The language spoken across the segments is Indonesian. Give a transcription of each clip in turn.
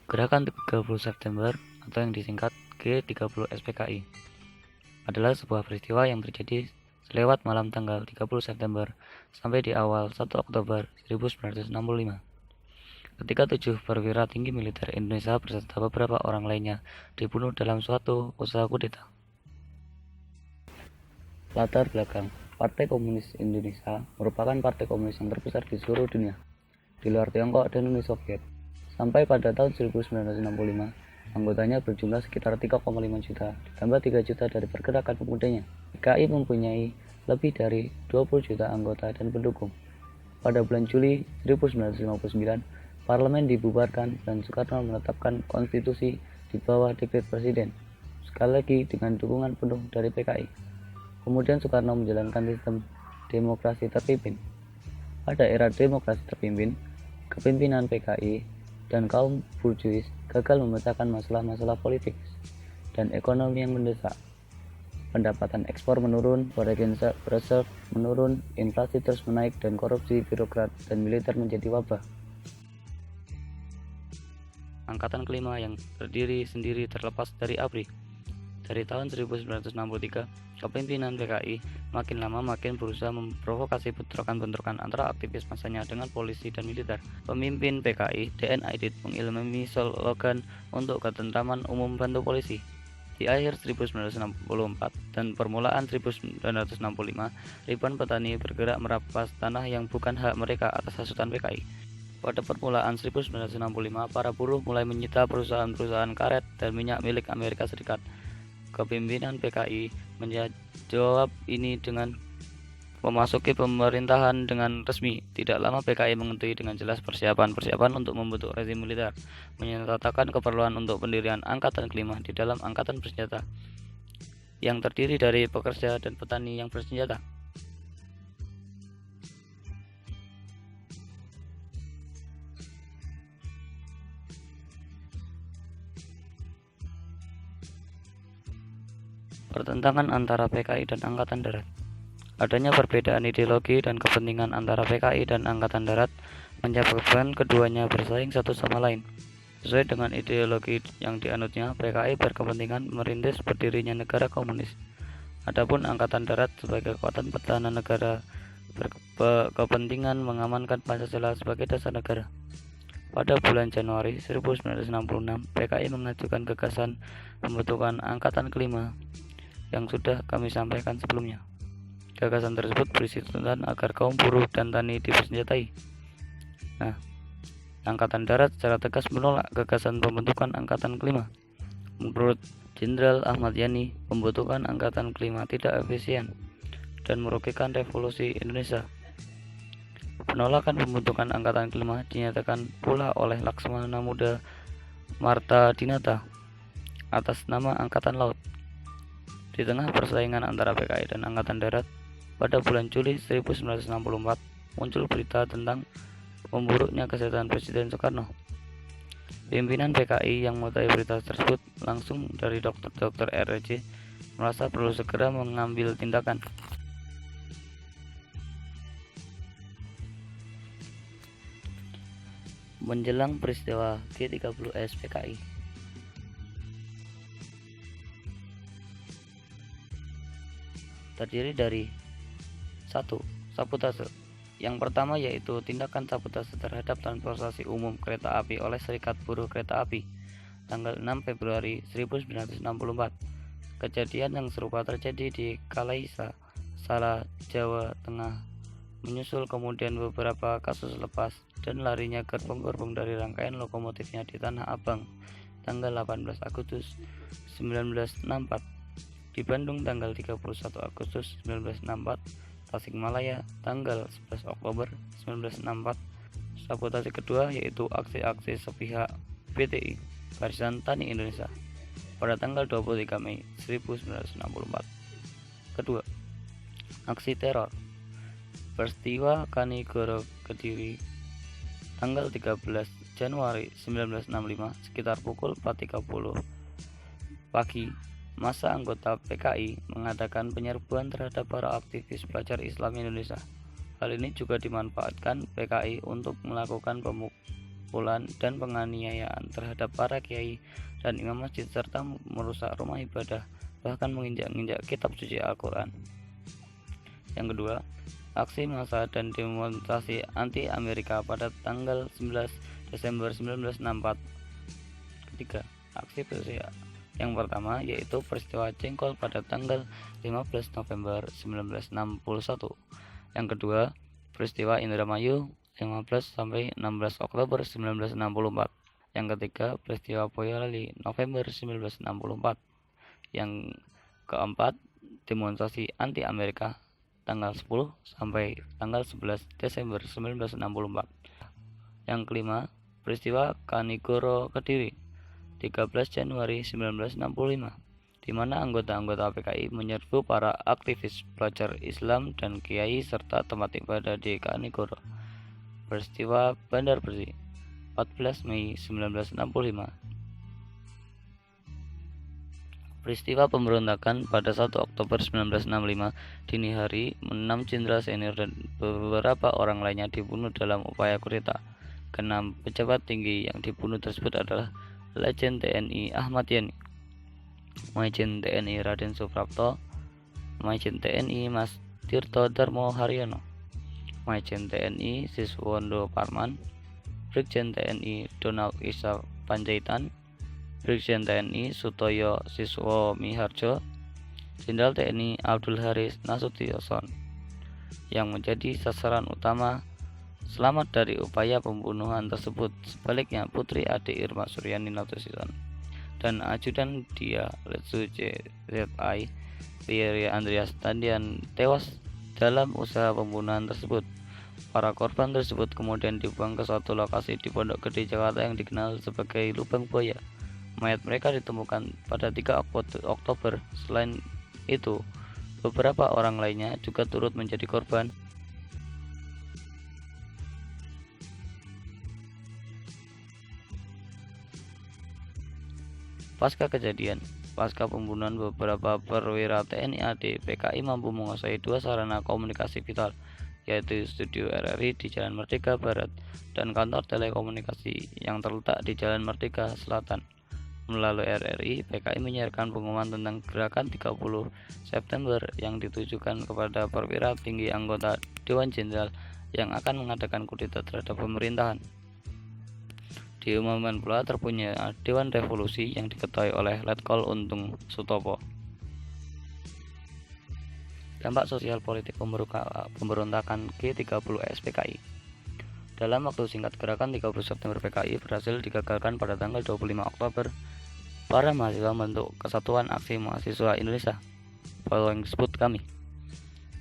Gerakan 30 September atau yang disingkat G30 SPKI adalah sebuah peristiwa yang terjadi selewat malam tanggal 30 September sampai di awal 1 Oktober 1965. Ketika 7 perwira tinggi militer Indonesia beserta beberapa orang lainnya dibunuh dalam suatu usaha kudeta. Latar belakang: Partai Komunis Indonesia merupakan partai komunis yang terbesar di seluruh dunia, di luar Tiongkok dan Uni Soviet. Sampai pada tahun 1965, anggotanya berjumlah sekitar 3,5 juta, ditambah 3 juta dari pergerakan pemudanya. PKI mempunyai lebih dari 20 juta anggota dan pendukung. Pada bulan Juli 1959, parlemen dibubarkan dan Soekarno menetapkan konstitusi di bawah dekret presiden, sekali lagi dengan dukungan penuh dari PKI. Kemudian Soekarno menjalankan sistem demokrasi terpimpin. Pada era demokrasi terpimpin, kepemimpinan PKI dan kaum burjuis gagal memecahkan masalah-masalah politik dan ekonomi yang mendesak. Pendapatan ekspor menurun, foreign reserve menurun, inflasi terus menaik, dan korupsi birokrat dan militer menjadi wabah. Angkatan kelima yang berdiri sendiri terlepas dari ABRI. Dari tahun 1963, kepemimpinan PKI makin lama makin berusaha memprovokasi bentrokan-bentrokan antara aktivis masanya dengan polisi dan militer. Pemimpin PKI, D.N. Aidit, mengilmami slogan untuk ketentraman umum bantu polisi. Di akhir 1964 dan permulaan 1965, ribuan petani bergerak merampas tanah yang bukan hak mereka atas hasutan PKI. Pada permulaan 1965, para buruh mulai menyita perusahaan-perusahaan karet dan minyak milik Amerika Serikat. Kepemimpinan PKI menjawab ini dengan memasuki pemerintahan dengan resmi. Tidak lama PKI mengetahui dengan jelas persiapan untuk membentuk rezim militer, menyatakan keperluan untuk pendirian angkatan kelima di dalam angkatan bersenjata yang terdiri dari pekerja dan petani yang bersenjata. Pertentangan antara PKI dan Angkatan Darat. Adanya perbedaan ideologi dan kepentingan antara PKI dan Angkatan Darat menyebabkan keduanya bersaing satu sama lain. Sesuai dengan ideologi yang dianutnya, PKI berkepentingan merintis berdirinya negara komunis. Adapun Angkatan Darat sebagai kekuatan pertahanan negara berkepentingan mengamankan Pancasila sebagai dasar negara. Pada bulan Januari 1966, PKI mengajukan gagasan pembentukan Angkatan Kelima yang sudah kami sampaikan sebelumnya. Gagasan tersebut berisi tuntutan agar kaum buruh dan tani dipersenjatai. Angkatan Darat secara tegas menolak gagasan pembentukan Angkatan Kelima. Menurut Jenderal Ahmad Yani, pembentukan Angkatan Kelima tidak efisien dan merugikan revolusi Indonesia. Penolakan pembentukan Angkatan Kelima dinyatakan pula oleh Laksmana Muda Marta Dinata atas nama Angkatan Laut. Di tengah persaingan antara PKI dan Angkatan Darat, pada bulan Juli 1964 muncul berita tentang memburuknya kesehatan Presiden Soekarno. Pimpinan PKI yang mengetahui berita tersebut langsung dari dokter RRC merasa perlu segera mengambil tindakan. Menjelang peristiwa G30 SPKI, terdiri dari 1. Sabotase. Yang pertama yaitu tindakan sabotase terhadap transportasi umum kereta api oleh Serikat Buruh Kereta Api tanggal 6 Februari 1964. Kejadian yang serupa terjadi di Kalaisa, Sala, Jawa Tengah, menyusul kemudian beberapa kasus lepas dan larinya gerbong-gerbong dari rangkaian lokomotifnya di Tanah Abang tanggal 18 Agustus 1964. Di Bandung tanggal 31 Agustus 1964, Tasikmalaya tanggal 11 Oktober 1964. Sabotase kedua yaitu aksi-aksi sepihak BTI, Barisan Tani Indonesia, pada tanggal 23 Mei 1964. Kedua, aksi teror. Peristiwa Kanigoro Kediri tanggal 13 Januari 1965 sekitar pukul 4.30 pagi. Masa anggota PKI mengadakan penyerbuan terhadap para aktivis pelajar Islam Indonesia. Hal ini juga dimanfaatkan PKI untuk melakukan pemukulan dan penganiayaan terhadap para kiai dan imam masjid serta merusak rumah ibadah, bahkan menginjak-injak kitab suci Al-Quran. Yang kedua, aksi massa dan demonstrasi anti Amerika pada tanggal 11 Desember 1964. Ketiga, aksi peristiwa yang pertama yaitu peristiwa jengkol pada tanggal 15 November 1961. Yang kedua, peristiwa Indramayu 15 sampai 16 Oktober 1964. Yang ketiga, peristiwa Boyolali November 1964. Yang keempat, demonstrasi anti Amerika tanggal 10 sampai tanggal 11 Desember 1964. Yang kelima, peristiwa Kanigoro Kediri 13 Januari 1965, di mana anggota-anggota PKI menyerbu para aktivis pelajar Islam dan kiai serta tempat ibadah di Kanigoro. Peristiwa Bandar Bersih 14 Mei 1965. Peristiwa pemberontakan pada 1 Oktober 1965 dini hari, 6 jenderal senior dan beberapa orang lainnya dibunuh dalam upaya kudeta. Keenam pejabat tinggi yang dibunuh tersebut adalah Legend TNI Ahmad Yani, Majen TNI Raden Suprapto, Majen TNI Mas Tirto Darmo Haryono, Majen TNI Siswondo Parman, Brigjen TNI Donald Isa Panjaitan, Brigjen TNI Sutoyo Siswo Miharjo, Jenderal TNI Abdul Haris Nasution, yang menjadi sasaran utama selamat dari upaya pembunuhan tersebut. Sebaliknya, Putri adik Irma Suryani Nasution dan ajudan dia Letsu JZI Pierre Andreas Tandian tewas dalam usaha pembunuhan tersebut. Para korban tersebut kemudian dibuang ke suatu lokasi di Pondok Gede, Jakarta yang dikenal sebagai Lubang Buaya. Mayat mereka ditemukan pada 3 Oktober. Selain itu, beberapa orang lainnya juga turut menjadi korban. Pasca kejadian, pasca pembunuhan beberapa perwira TNI AD, PKI mampu menguasai 2 sarana komunikasi vital, yaitu Studio RRI di Jalan Merdeka Barat dan kantor telekomunikasi yang terletak di Jalan Merdeka Selatan. Melalui RRI, PKI menyiarkan pengumuman tentang gerakan 30 September yang ditujukan kepada perwira tinggi anggota Dewan Jenderal yang akan mengadakan kudeta terhadap pemerintahan. Diumumkan pula terpunya Dewan Revolusi yang diketuai oleh Letkol Untung Sutopo. Dampak sosial politik pemberontakan G30S PKI. Dalam waktu singkat, gerakan 30 September PKI berhasil digagalkan pada tanggal 25 Oktober. Para mahasiswa membentuk Kesatuan Aksi Mahasiswa Indonesia, following disebut kami,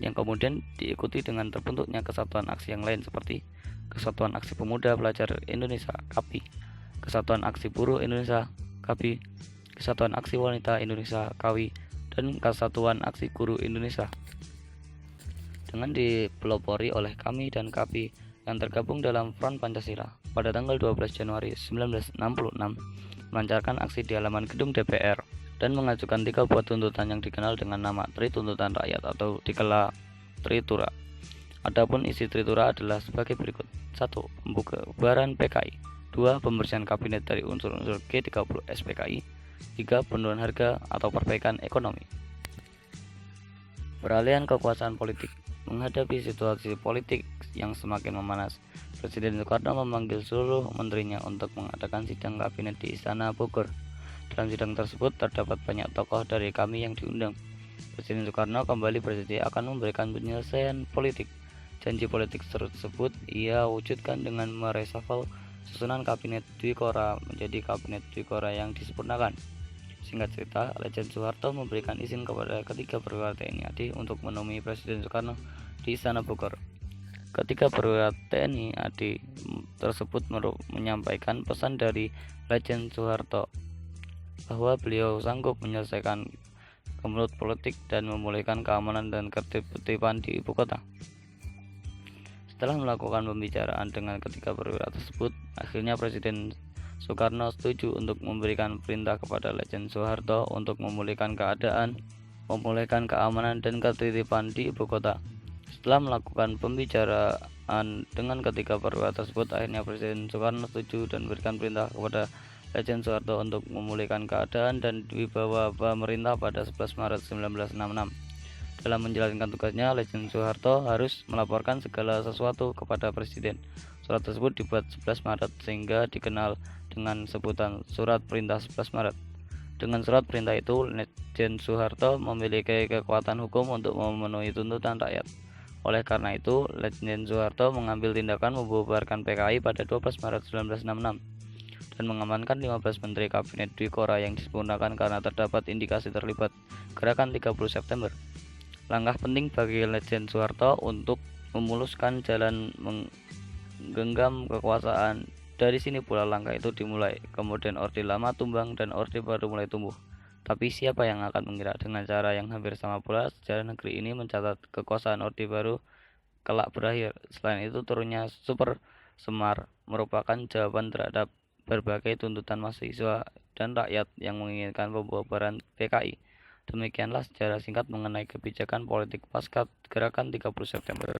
yang kemudian diikuti dengan terbentuknya kesatuan aksi yang lain seperti Kesatuan Aksi Pemuda Pelajar Indonesia (KAPI), Kesatuan Aksi Buruh Indonesia (KABI), Kesatuan Aksi Wanita Indonesia (KAWI), dan Kesatuan Aksi Guru Indonesia. Dengan dipelopori oleh kami dan KAPI yang tergabung dalam Front Pancasila, pada tanggal 12 Januari 1966 melancarkan aksi di halaman gedung DPR dan mengajukan 3 buah tuntutan yang dikenal dengan nama Tri Tuntutan Rakyat atau dikala Tritura. Adapun isi Tritura adalah sebagai berikut: 1. Pembubaran PKI, 2. Pembersihan kabinet dari unsur-unsur G30S PKI, 3. Penurunan harga atau perbaikan ekonomi. Peralihan kekuasaan politik. Menghadapi situasi politik yang semakin memanas, Presiden Soekarno memanggil seluruh menterinya untuk mengadakan sidang kabinet di Istana Bogor. Dalam sidang tersebut terdapat banyak tokoh dari kami yang diundang. Presiden Soekarno kembali berjanji akan memberikan penyelesaian politik. Janji politik tersebut ia wujudkan dengan mereshuffle susunan kabinet Dwikora menjadi kabinet Dwikora yang disempurnakan. Singkat cerita, Legend Soeharto memberikan izin kepada ketiga perwira TNI AD untuk menemui Presiden Soekarno di Istana Bogor. Ketiga perwira TNI AD tersebut menyampaikan pesan dari Legend Soeharto bahwa beliau sanggup menyelesaikan kemelut politik dan memulihkan keamanan dan ketertiban di ibu kota. Setelah melakukan pembicaraan dengan ketiga perwira tersebut, akhirnya Presiden Soekarno setuju untuk memberikan perintah kepada Legend Soeharto untuk memulihkan keamanan dan ketertiban di ibu kota. Setelah melakukan pembicaraan Dengan ketiga perwira tersebut, akhirnya Presiden Soekarno setuju dan memberikan perintah kepada Lejen Soeharto untuk memulihkan keadaan dan wibawa pemerintah pada 11 Maret 1966. Dalam menjalankan tugasnya, Lejen Soeharto harus melaporkan segala sesuatu kepada Presiden. Surat tersebut dibuat 11 Maret sehingga dikenal dengan sebutan Surat Perintah 11 Maret. Dengan surat perintah itu, Lejen Soeharto memiliki kekuatan hukum untuk memenuhi tuntutan rakyat. Oleh karena itu, Lejen Soeharto mengambil tindakan membubarkan PKI pada 12 Maret 1966 dan mengamankan 15 menteri kabinet Dwikora yang disempurnakan karena terdapat indikasi terlibat gerakan 30 September. Langkah penting bagi Lejen Soeharto untuk memuluskan jalan menggenggam kekuasaan. Dari sini pula langkah itu dimulai. Kemudian Orde Lama tumbang dan Orde Baru mulai tumbuh. Tapi siapa yang akan mengira? Dengan cara yang hampir sama pula, sejarah negeri ini mencatat kekuasaan Orde Baru kelak berakhir. Selain itu, turunnya Super Semar merupakan jawaban terhadap berbagai tuntutan mahasiswa dan rakyat yang menginginkan pembubaran PKI. Demikianlah sejarah singkat mengenai kebijakan politik pasca gerakan 30 September.